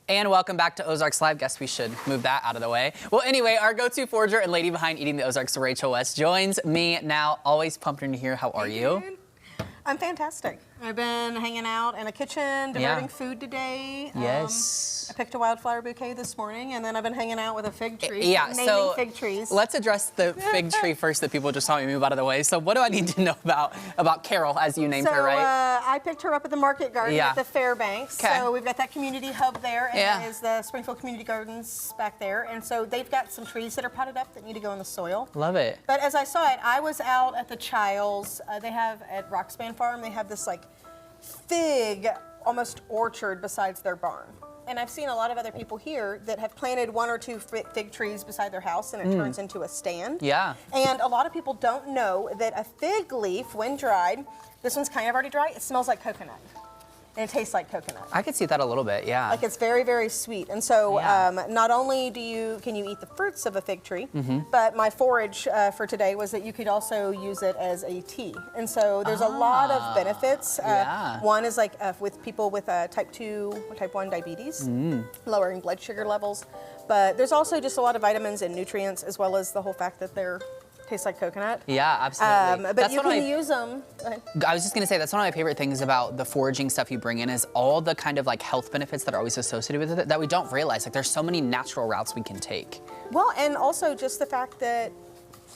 And welcome back to Ozarks Live. Guess we should move that out of the way. Well, anyway, our go-to forager and lady behind Eating the Ozarks, Rachel West, joins me now. Always pumped in here. How are you? I'm fantastic. I've been hanging out in a kitchen, diverting food today. Yes. I picked a wildflower bouquet this morning, and then I've been hanging out with a fig tree. Yeah, so fig trees. Let's address the fig tree first that people just saw me move out of the way. So what do I need to know about Carol, as you named her, right? I picked her up at the market garden at the Fairbanks. Okay. So we've got that community hub there, and Yeah. there is the Springfield Community Gardens back there. And so they've got some trees that are potted up that need to go in the soil. Love it. But as I saw it, I was out at the Childs. They have at Roxban Farm, they have this like fig almost orchard besides their barn. And I've seen a lot of other people here that have planted 1 or 2 fig trees beside their house, and it turns into a stand. Yeah. And a lot of people don't know that a fig leaf, when dried, this one's kind of already dry, it smells like coconut. And it tastes like coconut. I could see that a little bit, yeah. Like it's very, very sweet. And so not only can you eat the fruits of a fig tree, but my forage for today was that you could also use it as a tea. And so there's a lot of benefits. One is like with people with type 2 or type 1 diabetes, lowering blood sugar levels. But there's also just a lot of vitamins and nutrients, as well as the whole fact that they're taste like coconut. Yeah, absolutely. But you can use them. I was just gonna say, that's one of my favorite things about the foraging stuff you bring in is all the kind of like health benefits that are always associated with it that we don't realize. Like there's so many natural routes we can take. Well, and also just the fact that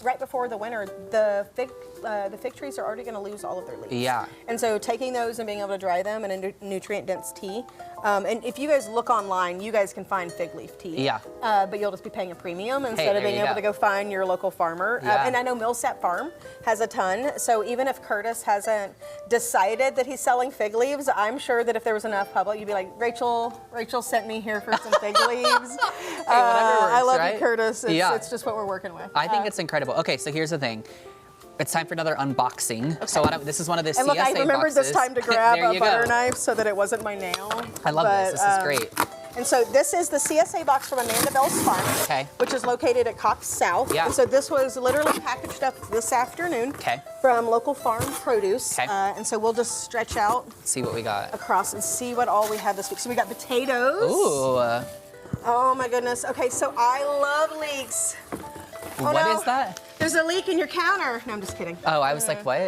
right before the winter, the fig trees are already gonna lose all of their leaves. Yeah. And so taking those and being able to dry them in a nutrient-dense tea, and if you guys look online, you guys can find fig leaf tea. Yeah. But you'll just be paying a premium instead of being able to go find your local farmer. Yeah. And I know Millsap Farm has a ton, so even if Curtis hasn't decided that he's selling fig leaves, I'm sure that if there was enough public, you'd be like, Rachel sent me here for some fig leaves. Hey, whatever works, I love right? you, Curtis. It's just what we're working with. I think it's incredible. Okay, so here's the thing. It's time for another unboxing. Okay. So this is one of the CSA boxes. And look, I remembered this time to grab a butter knife so that it wasn't my nail. I love this. This is great. And so this is the CSA box from Amanda Bell's farm, which is located at Cox South. Yeah. And so this was literally packaged up this afternoon from local farm produce. And so we'll just stretch out. See what we got across and see what all we have this week. So we got potatoes. Ooh. Oh my goodness. Okay, so I love leeks. What is that? There's a leak in your counter. No, I'm just kidding. Oh, I was like, what?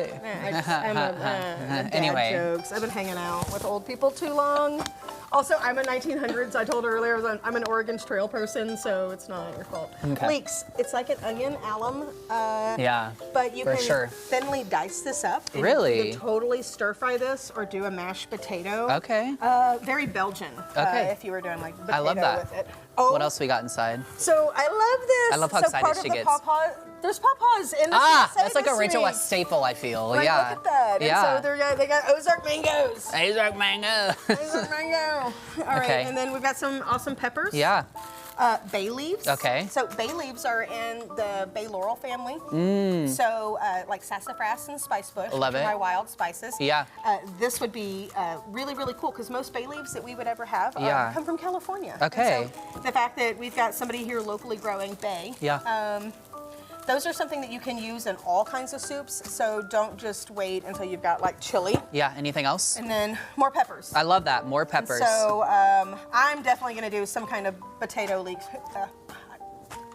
Anyway. Jokes. I've been hanging out with old people too long. Also, I'm a 1900s. I told her earlier I'm an Oregon's Trail person, so it's not your fault. Okay. Leeks. It's like an onion alum. But you can thinly dice this up. Really? You can totally stir fry this or do a mashed potato. Okay. Very Belgian. If you were doing like potato I love that. with it. Oh. What else we got inside? So I love this. I love how excited she gets. There's pawpaws in the that's like a Rachel West staple, I feel. Like, yeah. Look at that. Yeah. And so they got Ozark mangoes. Ozark mango. Ozark mango. All right. And then we've got some awesome peppers. Yeah. Bay leaves. Okay. So bay leaves are in the bay laurel family. So like sassafras and spicebush. Love it. My wild spices. Yeah. This would be really, really cool because most bay leaves that we would ever have come from California. Okay. So the fact that we've got somebody here locally growing bay. Yeah. Those are something that you can use in all kinds of soups, so don't just wait until you've got like chili. Yeah, anything else? And then more peppers. I love that, more peppers. And so I'm definitely gonna do some kind of potato leeks.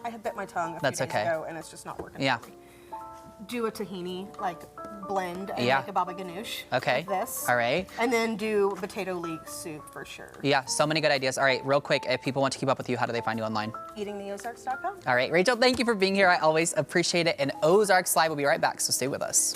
I had bit my tongue a few days ago and it's just not working. Yeah. Do a tahini like blend and make a baba ganoush with this. All right. And then do potato leek soup for sure. Yeah, so many good ideas. All right, real quick, if people want to keep up with you, how do they find you online? EatingTheOzarks.com. All right, Rachel, thank you for being here. I always appreciate it. And Ozarks Live will be right back, so stay with us.